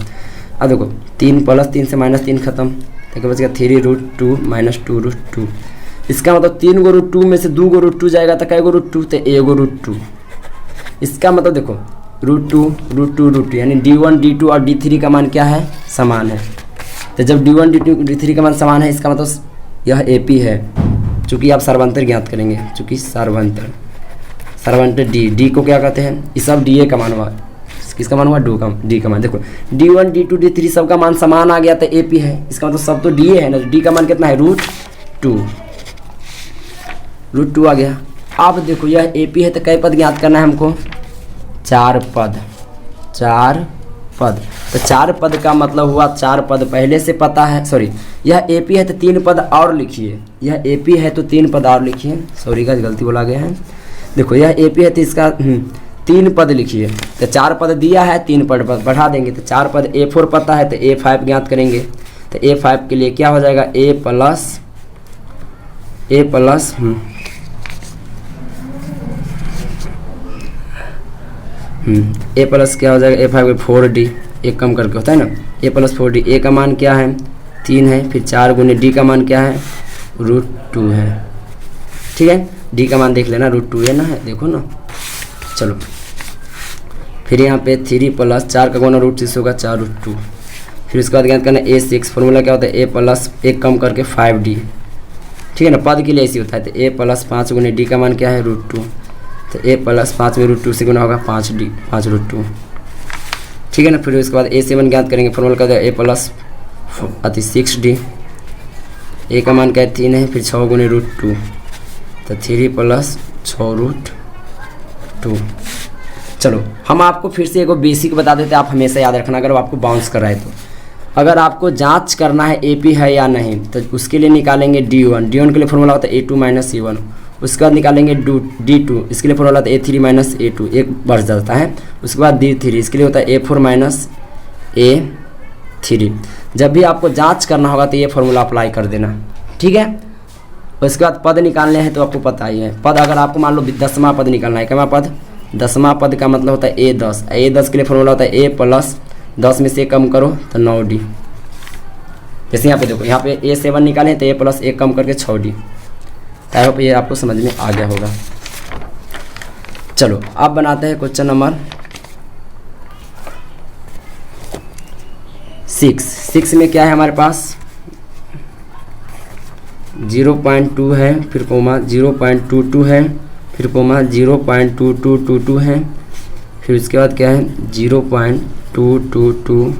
अब देखो 3 + 3 से -3 खत्म, तो क्या बचेगा 3√2 - 2√2। इसका मतलब 3 √2 में से 2 √2 जाएगा तो कै √2, तो 1 √2। इसका मतलब देखो √2 यानी D1 D2 और D3 का मान क्या है, समान है। तो जब D1 D2 D3 का मान समान है, इसका मतलब यह AP है। चूँकि आप सर्वंतर ज्ञात करेंगे, चूँकि सर्वंतर D को क्या कहते हैं, ये सब DA का मान हुआ, किसका मान हुआ, D का मान। देखो D1 D2 D3 सब का मान समान आ गया तो AP है, इसका मतलब सब तो DA है ना। D का मान कितना है, √2 आ गया। अब देखो यह AP है तो कई पद ज्ञात करना है हमको, 4 पद। तो 4 पद का मतलब हुआ 4 पद पहले से पता है, सॉरी यह AP है तो 3 पद और लिखिए, यह AP है तो 3 पद और लिखिए, सॉरी का गलती बोला गया है। देखो यह AP है तो इसका 3 पद लिखिए। तो 4 पद दिया है, 3 पद बढ़ा देंगे तो 4 पद A4 पता है तो A5 ज्ञात करेंगे। तो A5 के लिए क्या हो जाएगा, A प्लस क्या हो जाएगा, A5 4D, एक कम करके होता है ना, A प्लस 4D। A का मान क्या है, 3 है, फिर 4 गुने D का मान क्या है, √2 है। ठीक है, D का मान देख लेना, √2 है ना, है देखो ना। चलो फिर यहाँ पे 3 प्लस 4 का गुना √6 होगा, 4√2। फिर उसके बाद ज्ञात करना A6, फॉर्मूला क्या होता है, A प्लस एक कम करके 5D। ठीक है ना, पद के लिए ऐसी होता है। तो A प्लस 5 गुने D का मान क्या है, √2। तो A प्लस 5 में √2 से गुना होगा 5√2। ठीक है ना, फिर उसके बाद A7 ज्ञात करेंगे, फॉर्मूला क्या होता है, A प्लस 6D। A का मान क्या है, 3 है, फिर 6 गुने √2, तो 3 प्लस 6√2। चलो हम आपको फिर से एक बेसिक बता देते हैं, आप हमेशा याद रखना अगर वो आपको बाउंस कर रहा है तो। अगर आपको जांच करना है AP है या नहीं तो उसके लिए निकालेंगे D1 के लिए फॉर्मूला होता है A2 माइनस A1। उसके बाद निकालेंगे D2, इसके लिए फॉर्मूला होता है A3 माइनस A2, एक बढ़ जाता है। उसके बाद D3, इसके लिए होता है A4 माइनस A3। जब भी आपको जांच करना होगा तो ये फॉर्मूला अप्लाई कर देना, ठीक है। उसके बाद पद निकालने हैं तो आपको पता ही है, पद अगर आपको मान लो 10वां पद निकालना है, क्या पद, 10वां पद का मतलब होता है A10 के लिए फॉर्मूला होता है A प्लस 10 में से कम करो तो 9D। जैसे यहाँ पे देखो, यहाँ पे A7 निकाले तो A प्लस 1 कम करके 6D। आई होप ये आपको समझ में आ गया होगा। चलो अब बनाते हैं क्वेश्चन नंबर 6 में क्या है हमारे पास, 0.2 है, फिर कोमा 0.22 है, फिर कोमा 0.2222 है, फिर उसके बाद क्या है 0.222,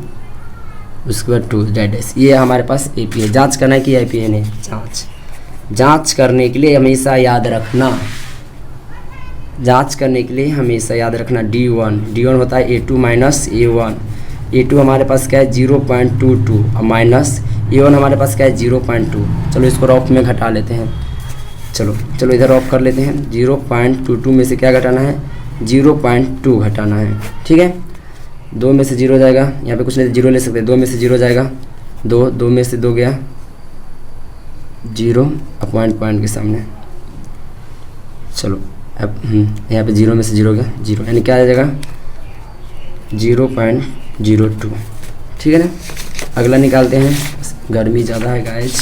उसके बाद 2 डैश। ये हमारे पास AP है। जांच करना है कि AP है नहीं, जांच करने के लिए हमेशा याद रखना, D1 होता है A2 माइनस A1। A2 हमारे पास क्या है 0.22 और माइनस A1 हमारे पास क्या है 0.2। चलो इसको रॉफ में घटा लेते हैं, चलो इधर रॉफ कर लेते हैं। 0.22 में से क्या घटाना है, 0.2 घटाना है, ठीक है। 2 में से 0 जाएगा, यहाँ पे कुछ नहीं 0 ले सकते, 2 में से 0 जाएगा 2 में से 2 गया 0, पॉइंट के सामने। चलो अब यहाँ पे 0 में से 0 गया 0, यानी क्या आ जाएगा 0.02, ठीक है ना। अगला निकालते हैं, गर्मी ज़्यादा है गाइज।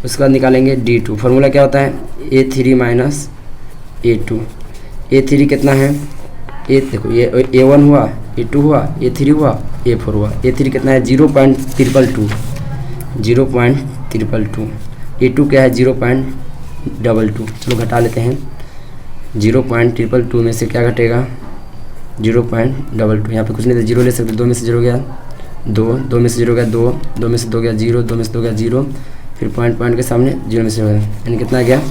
उसके बाद निकालेंगे D2, फार्मूला क्या होता है A3 माइनस A2। A3 कितना है, देखो ये A1 हुआ, A2 हुआ, A3 हुआ, A4 हुआ। A3 कितना है 0.322, A2 क्या है 0.22। चलो घटा लेते हैं, 0.322 में से क्या घटेगा 0.22। यहाँ पे कुछ नहीं था, 0 ले सकते, 2 में से 0 गया 2 में से 0 गया 2 में से 2 गया 0, 2 में से 2 गया 0, फिर पॉइंट के सामने 0 में से 0 गया, यानी कितना गया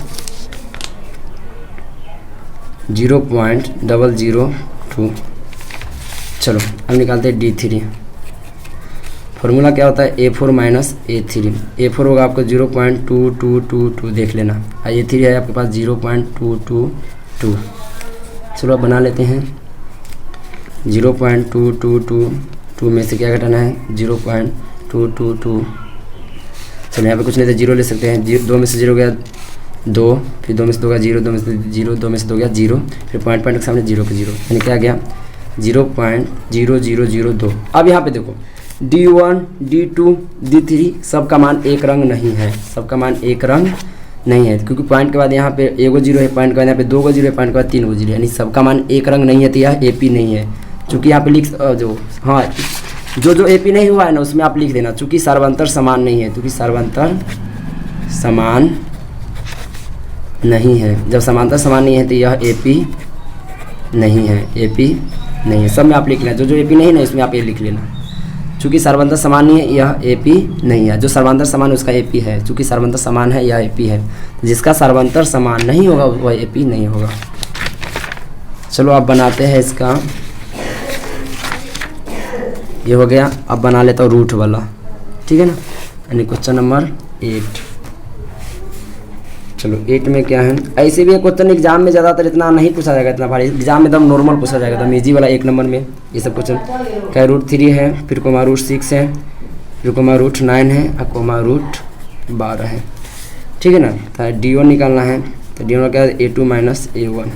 0.002। चलो अब निकालते हैं D3। फार्मूला क्या होता है A4 माइनस A3। A4 होगा आपको 0.2222, देख लेना, और A3 है आपके पास 0.222। चलो अब बना लेते हैं, 0.2222 में से क्या घटाना है 0.222। चलो यहाँ पे कुछ नहीं था, 0 ले सकते हैं, 2 में से 0 गया 2, फिर 2 में से 2 गया 0, 2 में से 0, 2 में से 2 गया 0, फिर पॉइंट के सामने 0 के 0, यानी क्या गया 0.0002। अब यहाँ पे देखो D1 D2 D3 सबका मान एक रंग नहीं है, सबका मान एक रंग नहीं है, क्योंकि पॉइंट के बाद यहाँ पे एगो जीरो है, पॉइंट के बाद यहाँ पे 2 गो जीरो है, पॉइंट के बाद 3 गो जीरो है, यानी सबका मान एक रंग नहीं है, तो यह AP नहीं है। चूँकि यहाँ पे जो AP नहीं हुआ है ना उसमें आप लिख देना, चूँकि सर्वांतर समान नहीं है, क्योंकि सर्वांतर समान नहीं है। जब समांतर समान नहीं है तो यह AP नहीं है, AP नहीं है। सब में आप लिख लेना, जो AP नहीं है ना इसमें आप ये लिख लेना, चूँकि सर्वांतर समान नहीं है यह AP नहीं है। जो सर्वांतर समान है उसका AP है, चूँकि सर्वांतर समान है यह AP है। जिसका सर्वांतर समान नहीं होगा वह AP नहीं होगा। चलो अब बनाते हैं इसका, ये हो गया। अब बना लेता हूँ रूट वाला, ठीक है ना, यानी क्वेश्चन नंबर 8। चलो 8 में क्या है, ऐसे भी एक क्वेश्चन एग्जाम में ज़्यादातर इतना नहीं पूछा जाएगा, इतना भारी एग्जाम में एकदम नॉर्मल पूछा जाएगा, एकदम ईजी वाला 1 नंबर में ये सब क्वेश्चन। क्या √3 है, फिर कोमा √6 है, फिर कोमा √9 है, और कोमा √12 है, ठीक है ना। तो D1 निकालना है, तो D1 क्या है A2 माइनस A1।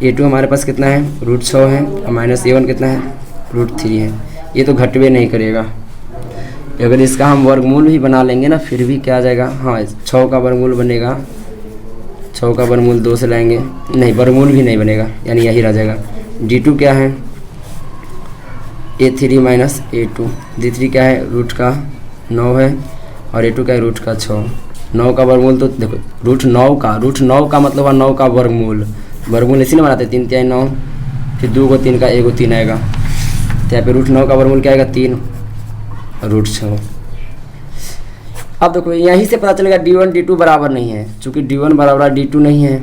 A2 हमारे पास कितना है √6 है, और माइनस A1 कितना है √3 है। ये तो घटवे नहीं करेगा, अगर इसका हम वर्गमूल भी बना लेंगे ना फिर भी क्या आ जाएगा, हाँ 6 का वर्गमूल बनेगा, 6 का वर्गमूल 2 से लाएंगे, नहीं वर्गमूल भी नहीं बनेगा, यानी यही रह जाएगा। D2 क्या है A3 माइनस A2, D3 क्या है रूट का 9 है, और A2 क्या है रूट का 6। 9 का वर्गमूल तो देखो √9 का मतलब है 9 का वर्गमूल, वर्गमूल इसी ने बनाते 3 3 9, फिर 2 को 3 का 1 को 3 आएगा, तो यहाँ पे √9 का वर्गमूल क्या आएगा 3 √6। अब देखो यहीं से पता चलेगा D1 D2 बराबर नहीं है, चूँकि D1 बराबर D2 नहीं है,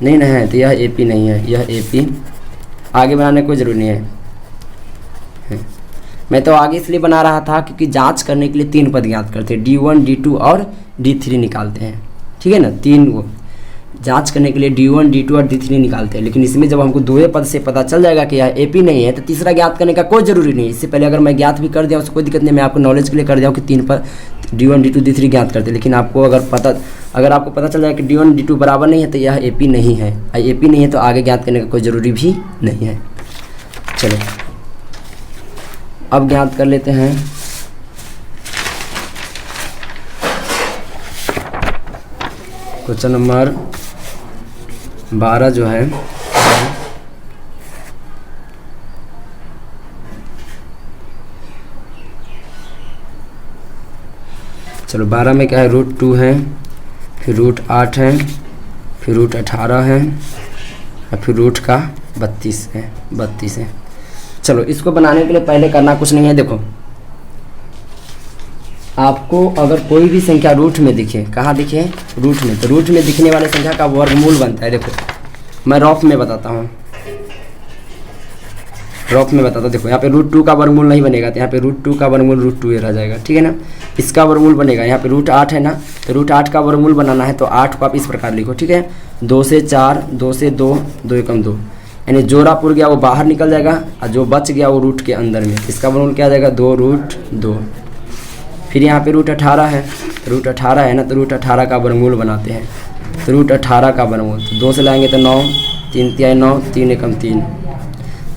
नहीं ना है, तो यह AP नहीं है, यह AP आगे बनाने की कोई ज़रूरी नहीं है। मैं तो आगे इसलिए बना रहा था क्योंकि जांच करने के लिए 3 पद ज्ञात करते हैं, D1 D2 और D3 निकालते हैं, ठीक है ना। 3 को जांच करने के लिए D1 D2 और D3 निकालते हैं, लेकिन इसमें जब हमको 2 पद से पता चल जाएगा कि यह AP नहीं है तो तीसरा ज्ञात करने का कोई ज़रूरी नहीं। इससे पहले अगर मैं ज्ञात भी कर दिया उससे कोई दिक्कत नहीं, मैं आपको नॉलेज के लिए कर दिया हूँ कि 3 पद D1 D2 D3 ज्ञात करते हैं, लेकिन आपको अगर आपको पता चल जाए कि D1 D2 बराबर नहीं है तो यह AP नहीं है, AP नहीं है तो आगे ज्ञात करने का कोई ज़रूरी भी नहीं है। चलो अब ज्ञात कर लेते हैं क्वेश्चन नंबर 12 जो है, चलो 12 में क्या है √2 है, फिर √8 है, फिर √18 है, और फिर रूट का 32 है। चलो इसको बनाने के लिए पहले करना कुछ नहीं है। देखो आपको अगर कोई भी संख्या रूट में दिखे, कहाँ दिखे रूट में, तो रूट में दिखने वाले संख्या का वर्गमूल बनता है। देखो मैं रफ में बताता हूँ, देखो यहाँ पे √2 का वर्गमूल नहीं बनेगा, तो यहाँ पे √2 का वर्गमूल √2 रह जाएगा, ठीक है ना। इसका वर्गमूल बनेगा, यहाँ पे √8 है ना, तो √8 का वर्गमूल बनाना है तो 8 को आप इस प्रकार लिखो, ठीक है। 2 से 4, 2 से 2, 2 एकम 2, यानी जोड़ा पुर गया वो बाहर निकल जाएगा, और जो बच गया वो रूट के अंदर में, इसका वर्गमूल क्या आ जाएगा 2√2। फिर यहाँ पे √18 है, √18 है ना, तो √18 का वर्गमूल बनाते हैं, तो √18 का वर्गमूल तो 2 से लाएंगे तो 9, 3 तिहाई 9, 3 एकम 3,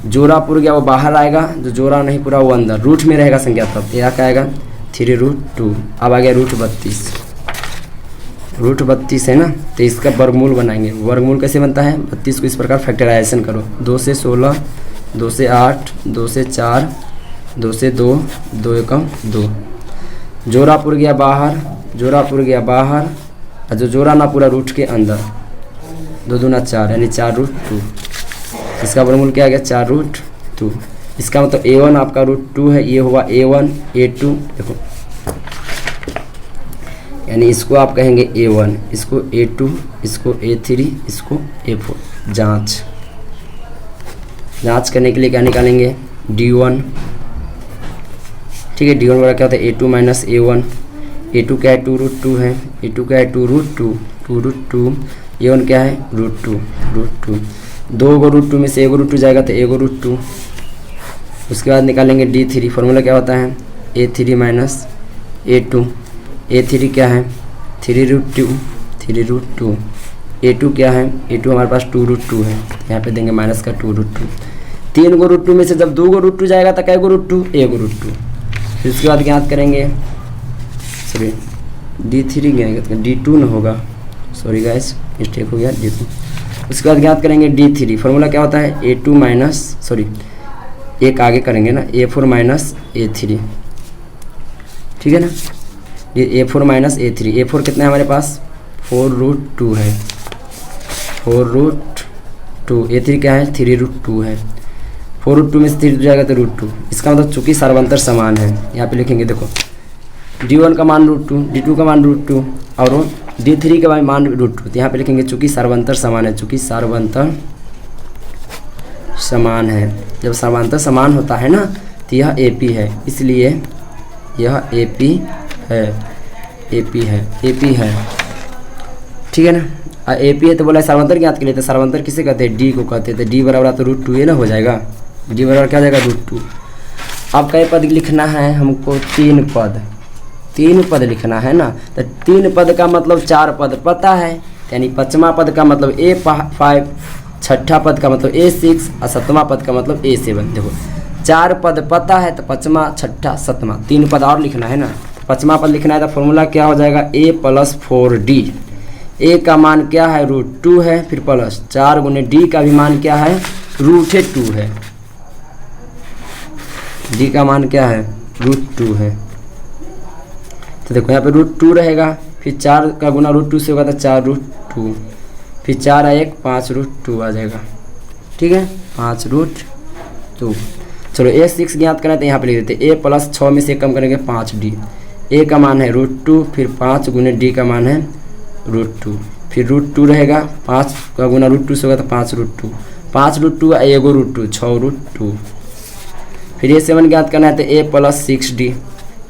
जोड़ा पुर गया वो बाहर आएगा, जो जोड़ा नहीं पूरा वो अंदर रूट में रहेगा संख्या, तब यह क्या आएगा 3√2। अब आ गया √32 है ना, तो इसका वर्गमूल बनाएंगे। वर्गमूल कैसे बनता है, 32 को इस प्रकार फैक्टराइजेशन करो, 2 से 16, 2 से 8, 2 से 4, 2 से 2, 2 एकम 2, जोड़ा पुर गया बाहर, और जो जोड़ा ना पूरा रूट के अंदर, 2 दूना 4 यानी 4√2, इसका वर्गमूल क्या आ गया 4√2। इसका मतलब A1 आपका √2 है, ये हुआ A1 A2, देखो यानी इसको आप कहेंगे A1, इसको A2, इसको A3, इसको A4। जांच करने के लिए क्या निकालेंगे D1, ठीक है। D1 बड़ा क्या होता है A2 माइनस A1, A2 क्या है 2√2 है, A2 क्या है 2√2, A1 क्या है √2, 2 को √2 में से 1 √2 जाएगा तो 1 √2। उसके बाद निकालेंगे D3, फॉर्मूला क्या होता है A3 माइनस A2, A3 क्या है 3√2, A2 क्या है, A2 हमारे पास 2√2 है, यहाँ पे देंगे माइनस का 2√2। 3 को √2 में से जब 2 को √2 जाएगा तो क्या √2, 1 √2। फिर उसके बाद ज्ञात करेंगे, चलिए D3 D2 ना होगा, सॉरी गाइस मिस्टेक हो गया, D2। उसके बाद ज्ञात करेंगे D3। फॉर्मूला क्या होता है A2 माइनस, सॉरी एक आगे करेंगे ना, A4 माइनस A3, ठीक है ना। ये A4 माइनस A3, A4 कितना है हमारे पास 4√2 है, 4√2। A3 क्या है 3√2 है। 4√2 में से 3 जाएगा तो √2। इसका मतलब चूंकि सर्वांतर समान है, यहाँ पे लिखेंगे देखो D1 का मान √2, D2 का मान √2 और D3 का मान √2। तो यहाँ पे लिखेंगे चूंकि सर्वांतर समान है, चूंकि सर्वांतर समान है। जब सर्वांतर समान होता है ना तो यह AP है, इसलिए यह AP है, AP है, AP है, ठीक है ना। AP है तो बोला सर्वांतर ज्ञात के लिए, तो सर्वांतर किसे कहते हैं D को कहते हैं। तो D बराबर तो √2 ये ना हो जाएगा, D बराबर क्या जाएगा √2। अब कई पद लिखना है हमको, 3 पद लिखना है ना। तो 3 पद का मतलब 4 पद पता है, यानी 5वां पद का मतलब A5, 6ठा पद का मतलब A6 और 7वां पद का मतलब A7। देखो 4 पद पता है तो 5वां, 6ठा, 7वां 3 पद और लिखना है ना। तो 5वां पद लिखना है तो फॉर्मूला क्या हो जाएगा A + 4D। A का मान क्या है √2 है, फिर प्लस 4 गुने D का भी मान क्या है √2 है, D का मान क्या है √2 है। तो देखो यहाँ पे √2 रहेगा, फिर 4 का गुना √2 से होगा तो 4√2, फिर 4 और 1 5√2 आ जाएगा, ठीक है 5√2। चलो A6 ज्ञात करना है तो यहाँ पे लिख देते A + 6 में से कम करेंगे 5D। A का मान है √2, फिर 5 गुने D का मान है √2, फिर √2 रहेगा, 5 का गुना √2 से होगा तो 5√2, 5√2 एगो √2 6√2। फिर A7 ज्ञात करना है तो A + 6D।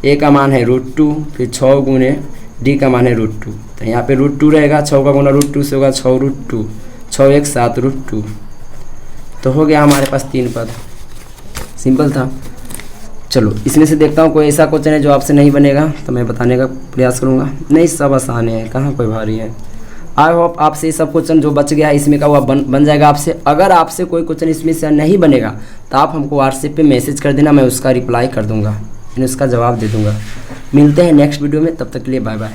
A का मान है √2, फिर 6 गुने D का मान है √2। तो यहाँ पे √2 रहेगा, 6 का गुना √2 से होगा 6√2, 6 1 7√2। तो हो गया हमारे पास 3 पद, सिंपल था। चलो इसमें से देखता हूँ कोई ऐसा क्वेश्चन है जो आपसे नहीं बनेगा तो मैं बताने का प्रयास करूँगा। नहीं सब आसान है, कहाँ कोई भारी है। आई होप आपसे ये सब क्वेश्चन जो बच गया है इसमें का वो बन जाएगा आपसे। अगर आपसे कोई क्वेश्चन इसमें से नहीं बनेगा तो आप हमको व्हाट्सएप पे मैसेज कर देना, मैं उसका रिप्लाई कर दूँगा, मैं उसका जवाब दे दूँगा। मिलते हैं नेक्स्ट वीडियो में, तब तक के लिए बाय बाय।